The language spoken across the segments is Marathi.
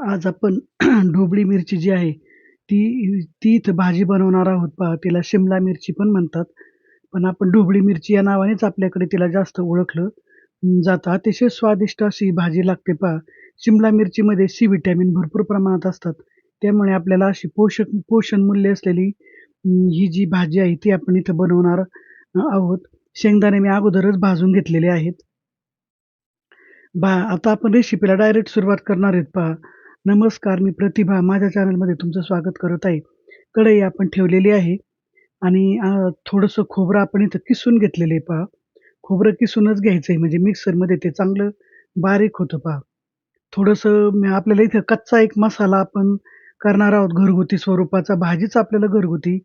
आज आपण ढोबळी मिरची जी आहे, ती इथं भाजी बनवणार आहोत पहा. तिला शिमला मिरची पण म्हणतात. पण आपण ढोबळी मिरची या नावानेच आपल्याकडे तिला जास्त ओळखलं जातं. अतिशय स्वादिष्ट अशी ही भाजी लागते पहा. शिमला मिरचीमध्ये सी व्हिटॅमिन भरपूर प्रमाणात असतात. त्यामुळे आपल्याला अशी पोषण मूल्य असलेली ही जी भाजी आहे, ती आपण इथं बनवणार आहोत. शेंगदाणे मी अगोदरच भाजून घेतलेले आहेत. आता आपण रेसिपीला डायरेक्ट सुरुवात करणार आहेत पहा. नमस्कार, मी प्रतिभा माझ्या चॅनलमध्ये तुमचं स्वागत करत आहे. कढई आपण ठेवलेली आहे आणि थोडंसं खोबरं आपण इथं किसून घेतलेलं आहे पहा. खोबरं किसूनच घ्यायचंय म्हणजे मिक्सरमध्ये ते चांगलं बारीक होतं पहा. थोडंसं आपल्याला इथं कच्चा एक मसाला आपण करणार आहोत घरगुती स्वरूपाचा. भाजीच आपल्याला घरगुती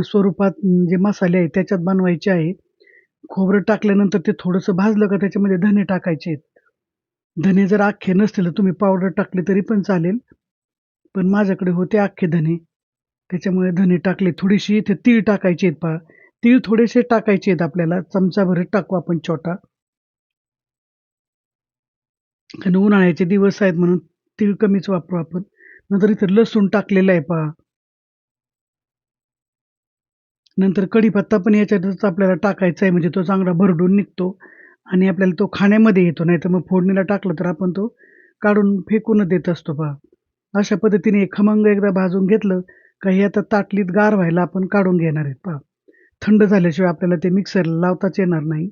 स्वरूपात जे मसाले आहेत त्याच्यात बनवायचे आहे. खोबरं टाकल्यानंतर ते थोडंसं भाजलं का त्याच्यामध्ये धने टाकायचे आहेत. धने जर अख्खे नसतील तर तुम्ही पावडर टाकले तरी पण चालेल. पण माझ्याकडे होते अख्खे धने. त्याच्यामुळे धने टाकले. थोडीशी इथे तीळ टाकायचे आहेत पहा. तीळ थोडेसे टाकायचे आहेत आपल्याला. चमचाभर टाकू आपण छोटा. कारण उन्हाळ्याचे दिवस आहेत म्हणून तीळ कमीच वापरू आपण. नंतर इथे लसूण टाकलेला आहे पहा. नंतर कढीपत्ता पण याच्यातच आपल्याला टाकायचा आहे म्हणजे तो चांगला भरडून निघतो आणि आपल्याला तो खाण्यामध्ये येतो. नाहीतर मग फोडणीला टाकलं तर आपण तो काढून फेकूनच देत असतो पहा. अशा पद्धतीने खमंग एकदा भाजून घेतलं का हे आता ताटलीत गार व्हायला आपण काढून घेणार आहेत पहा. थंड झाल्याशिवाय आपल्याला ते मिक्सरला लावताच येणार नाही.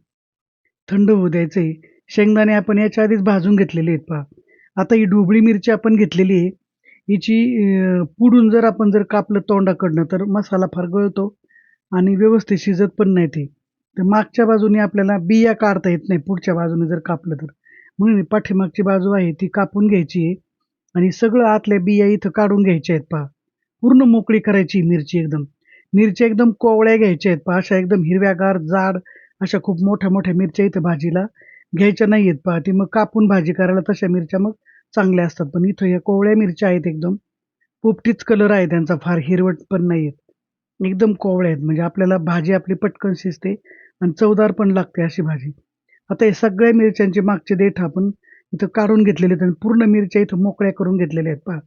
थंड होऊ द्यायचंय. शेंगदाणे आपण याच्या आधीच भाजून घेतलेले आहेत पहा. आता ही ढोबळी मिरची आपण घेतलेली आहे. हिची पुढून जर आपण कापलं तोंडाकडनं तर मसाला फार गळतो आणि व्यवस्थित शिजत पण नाही ते. तर मागच्या बाजूने आपल्याला बिया काढता येत नाही पुढच्या बाजूने जर कापलं तर. म्हणून ही पाठीमागची बाजू आहे ती कापून घ्यायची आहे आणि सगळं आतल्या बिया इथं काढून घ्यायच्या आहेत पहा. पूर्ण मोकळी करायची मिरची एकदम. मिरच्या एकदम कोवळ्या घ्यायच्या आहेत पहा. अशा एकदम हिरव्यागार, जाड अशा खूप मोठ्या-मोठ्या मिरच्या इथं भाजीला घ्यायच्या नाहीयेत पहा. ती मग कापून भाजी करायला तशा मिरच्या मग चांगल्या असतात. पण इथं या कोवळ्या मिरच्या आहेत एकदम. पोपटीच कलर आहे त्यांचा, फार हिरवट पण नाहीयेत. एकदम कोवळ्या आहेत. म्हणजे आपल्याला भाजी आपली पटकन शिजते आणि चवदार पण लागते अशी भाजी. आता हे सगळ्या मिरच्यांचे मागचे देठ आपण इथं काढून घेतलेले आहेत आणि पूर्ण मिरच्या इथं मोकळ्या करून घेतलेल्या आहेत पहा.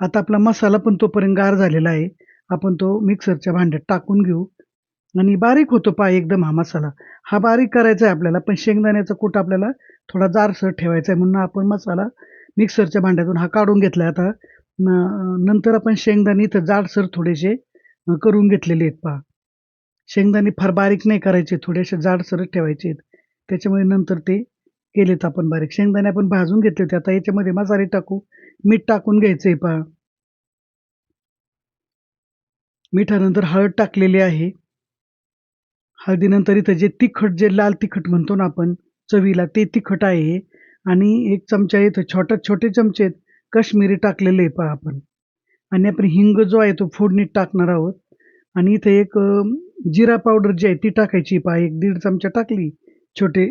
आता आपला मसाला पण तोपर्यंत गार झालेला आहे. आपण तो मिक्सरच्या भांड्यात टाकून घेऊ आणि बारीक होतो पहा एकदम हा मसाला. हा बारीक करायचा आहे आपल्याला, पण शेंगदाण्याचा कूट आपल्याला थोडा जाडसर ठेवायचा आहे म्हणून आपण मसाला मिक्सरच्या भांड्यातून हा काढून घेतलाय. आता नंतर आपण शेंगदाणे इथं जाडसर थोडेसे करून घेतलेले आहेत पहा. शेंगदाणे फार बारीक नाही करायचे, थोडेसे जाडसरच ठेवायचे आहेत. त्याच्यामुळे नंतर ते केलेत आपण बारीक. शेंगदाणे आपण भाजून घेतले होते. आता याच्यामध्ये मसाले टाकू. मीठ टाकून घ्यायचंय पहा. मिठानंतर हळद टाकलेली आहे. हळदीनंतर इथं जे लाल तिखट म्हणतो ना आपण चवीला ते तिखट आहे आणि 1 चमचा इथं छोटे चमचे आहेत काश्मिरी टाकलेले आहे पहा आपण आणि आपण हिंग जो आहे तो फोडणीत टाकणार आहोत आणि इथे एक जिरा पावडर जी आहे ती टाकायची पहा. 1-1.5 चमचा टाकली छोटे.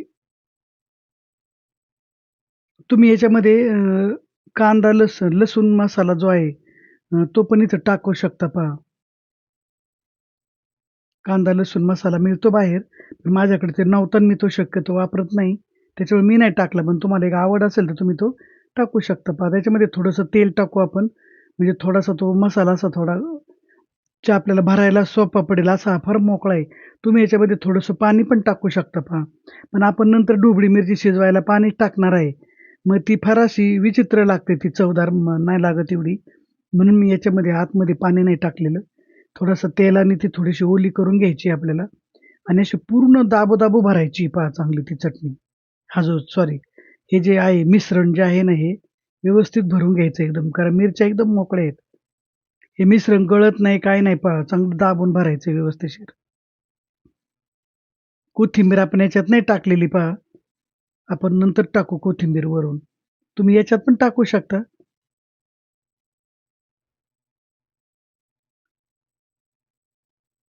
तुम्ही याच्यामध्ये कांदा, लसूण मसाला जो आहे तो पण इथं टाकू शकता पहा. कांदा, लसूण मसाला मिळतो बाहेर. पण माझ्याकडे ते नव्हता आणि मी तो शक्यतो वापरत नाही. त्याच्यामुळे मी नाही टाकला. पण तुम्हाला एक आवड असेल तर तुम्ही तो टाकू शकता पहा. त्याच्यामध्ये थोडंसं तेल टाकू आपण. म्हणजे थोडासा तो मसाला असा थोडा जे आपल्याला भरायला सोपा पडेल असा हा फार मोकळा आहे. तुम्ही याच्यामध्ये थोडंसं पाणी पण टाकू शकता पहा. पण आपण नंतर ढोबळी मिरची शिजवायला पाणी टाकणार आहे. मग ती फार अशी विचित्र लागते ती चवदार नाही लागत एवढी. म्हणून मी याच्यामध्ये आतमध्ये पाणी नाही टाकलेलं. थोडंसं तेलाने ती थोडीशी ओली करून घ्यायची आपल्याला आणि अशी पूर्ण दाबू-दाबू भरायची पहा चांगली ती चटणी. हा जो सॉरी हे जे आहे मिश्रण जे आहे ना हे व्यवस्थित भरून घ्यायचं एकदम. कारण मिरच्या एकदम मोकळ्या आहेत. हे मिश्रण गळत नाही, काही नाही पहा. चांगलं दाबून भरायचं व्यवस्थिशीर. कोथिंबीर आपण याच्यात नाही टाकलेली पहा. आपण नंतर टाकू कोथिंबीर वरून. तुम्ही याच्यात पण टाकू शकता.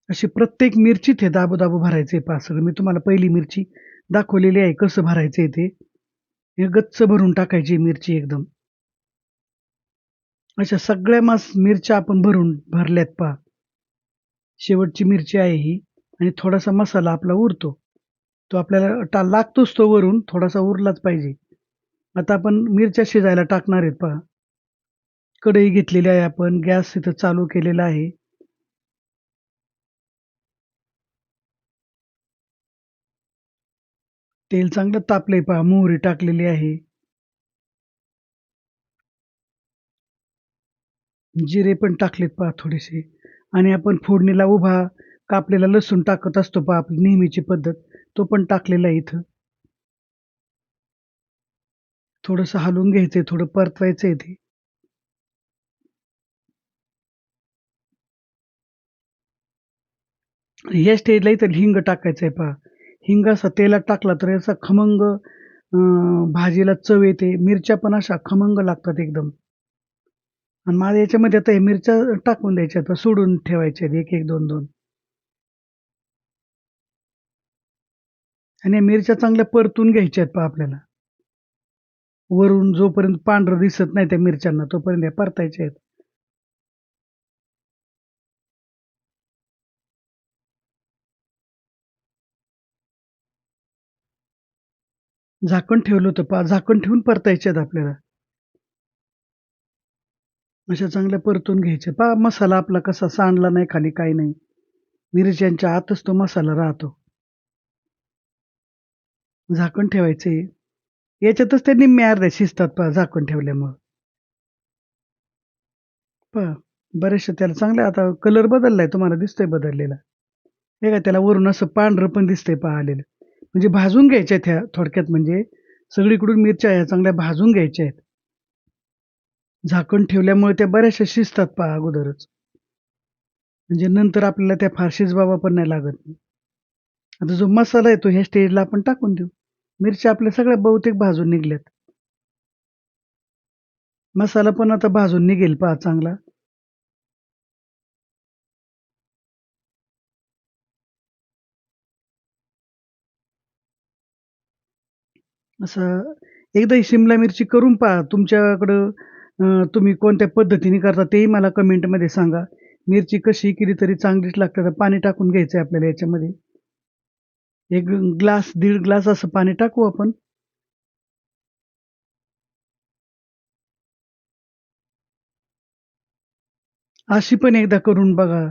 अशी प्रत्येक मिरचीत हे दाबू-दाबू भरायचंय पहा सगळं. मी तुम्हाला पहिली मिरची दाखवलेली आहे कसं भरायचंय ते. हे गच्च भरून टाकायची मिरची एकदम. अशा सगळ्या मिरच्या आपण भरल्यात पहा. शेवटची मिरची आहे ही आणि थोडासा मसाला आपला उरतो. तो आपल्याला लागतोच तो वरून, थोडासा उरलाच पाहिजे. आता आपण मिरच्या शिजायला टाकणार आहेत पहा. कढई घेतलेली आहे आपण. गॅस इथं चालू केलेला आहे. तेल चांगलं तापलंय पहा. मोहरी टाकलेली आहे. जिरे पण टाकलेत पहा थोडेसे आणि आपण फोडणीला उभा कापलेला लसूण टाकत असतो पहा आपली नेहमीची पद्धत. तो पण टाकलेला आहे इथं. थोडंसं हलवून घ्यायचंय, थोडं परतवायचंय ते. या स्टेजला इथं हिंग टाकायचंय पहा. हिंग असा तेलात टाकला तर असा खमंग भाजीला चव येते. मिरच्या पण अशा खमंग लागतात एकदम. आणि मला याच्यामध्ये आता हे मिरच्या टाकून द्यायच्यात, सोडून ठेवायच्या 1-1, 2-2 आणि या मिरच्या चांगल्या परतून घ्यायच्या आहेत पहा आपल्याला. वरून जोपर्यंत पांढरं दिसत नाही त्या मिरच्यांना तोपर्यंत या परतायच्या आहेत. झाकण ठेवलं होतं पहा, झाकण ठेवून परतायच्या आहेत आपल्याला. अशा चांगल्या परतून घ्यायच्या. पहा मसाला आपला कसा सांडला नाही खाली, काही नाही. मिरच्यांच्या आतच तो मसाला राहतो. झाकण ठेवायचंय. याच्यातच त्या निम्म्या अर्ध्या शिजतात पहा झाकण ठेवल्यामुळं. पहा बऱ्याचशा त्याला चांगला आता कलर बदललाय तुम्हाला दिसतोय बदललेला. हे का त्याला वरून असं पांढरं पण दिसतंय पहा आलेलं. म्हणजे भाजून घ्यायच्या आहेत ह्या थोडक्यात म्हणजे सगळीकडून मिरच्या ह्या चांगल्या भाजून घ्यायच्या आहेत. झाकण ठेवल्यामुळे त्या बऱ्याचशा शिजतात पहा अगोदरच. म्हणजे नंतर आपल्याला त्या फार शिजवावं पण नाही लागत. आता जो मसाला आहे तो ह्या स्टेजला आपण टाकून देऊ. मिरच्या आपल्या सगळ्या बहुतेक भाजून निघल्यात. मसाला पण आता भाजून निघेल पहा चांगला. असं एकदा ही शिमला मिरची करून पहा. तुमच्याकडं तुम्ही कोणत्या पद्धतीने करता तेही मला कमेंटमध्ये सांगा. मिरची कशी केली तरी चांगलीच लागते. तर पाणी टाकून घ्यायचंय आपल्याला याच्यामध्ये. 1 ग्लास, दीड ग्लास असं पाणी टाकू आपण. अशी पण एकदा करून बघा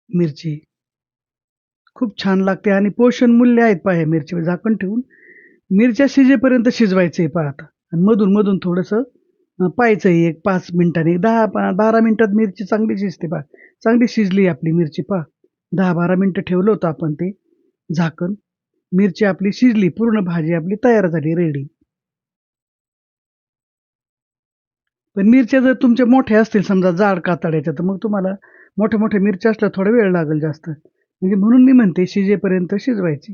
मिरची. खूप छान लागते आणि पोषण मूल्य आहेत पहा या मिरचीवर. झाकण ठेवून मिरच्या शिजेपर्यंत शिजवायचंय पहा आता आणि मधून-मधून थोडंसं पाहायचंय एक 5 मिनिटांनी. 10-12 मिनिटात मिरची चांगली शिजते पहा. चांगली शिजली आपली मिरची पहा. 10-12 मिनिटं ठेवलं होतं आपण ते झाकण. मिरची आपली शिजली, पूर्ण भाजी आपली तयार झाली रेडी. पण मिरच्या जर तुमच्या मोठ्या असतील समजा जाड कातड्याच्या, तर मग तुम्हाला मोठ्या-मोठ्या मिरच्या असल्या थोडा वेळ लागेल जास्त. म्हणजे म्हणून मी म्हणते शिजेपर्यंत शिजवायची.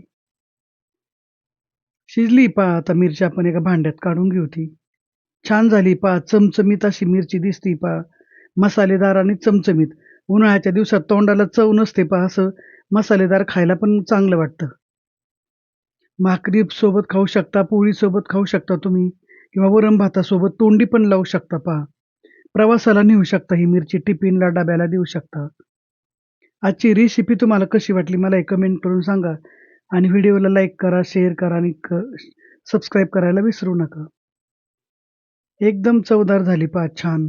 शिजली पहा आता मिरची आपण एका भांड्यात काढून घेऊ ती. छान झाली पहा, चमचमीत अशी मिरची दिसती पहा. मसालेदार आणि चमचमीत. उन्हाळ्याच्या दिवसात तोंडाला चव नसते पहा, असं मसालेदार खायला पण चांगलं वाटतं. भाकरी सोबत खाऊ शकता, पोळीसोबत खाऊ शकता तुम्ही किंवा वरण-भातासोबत तोंडी पण लावू शकता पहा. प्रवासाला नेऊ शकता ही मिरची, टिफिनला, डब्याला देऊ शकता. आजची रेसिपी तुम्हाला कशी वाटली मला हे कमेंट करून सांगा आणि व्हिडिओला लाईक करा, शेअर करा आणि सबस्क्राईब करायला विसरू नका. एकदम चवदार झाली पहा छान.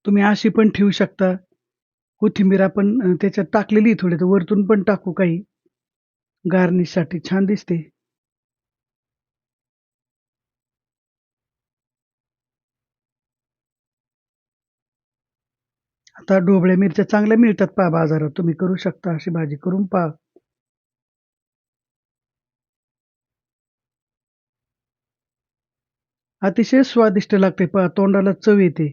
तुम्ही अशी पण ठेवू शकता. कोथिंबीर आपण त्याच्यात टाकलेली आहे थोडी, तर वरतून पण टाकू काही गार्निशसाठी छान दिसते. आता ढोबळ्या मिरच्या चांगल्या मिळतात पहा बाजारात. तुम्ही करू शकता अशी भाजी करून पहा. अतिशय स्वादिष्ट लागते पहा, तोंडाला चव येते.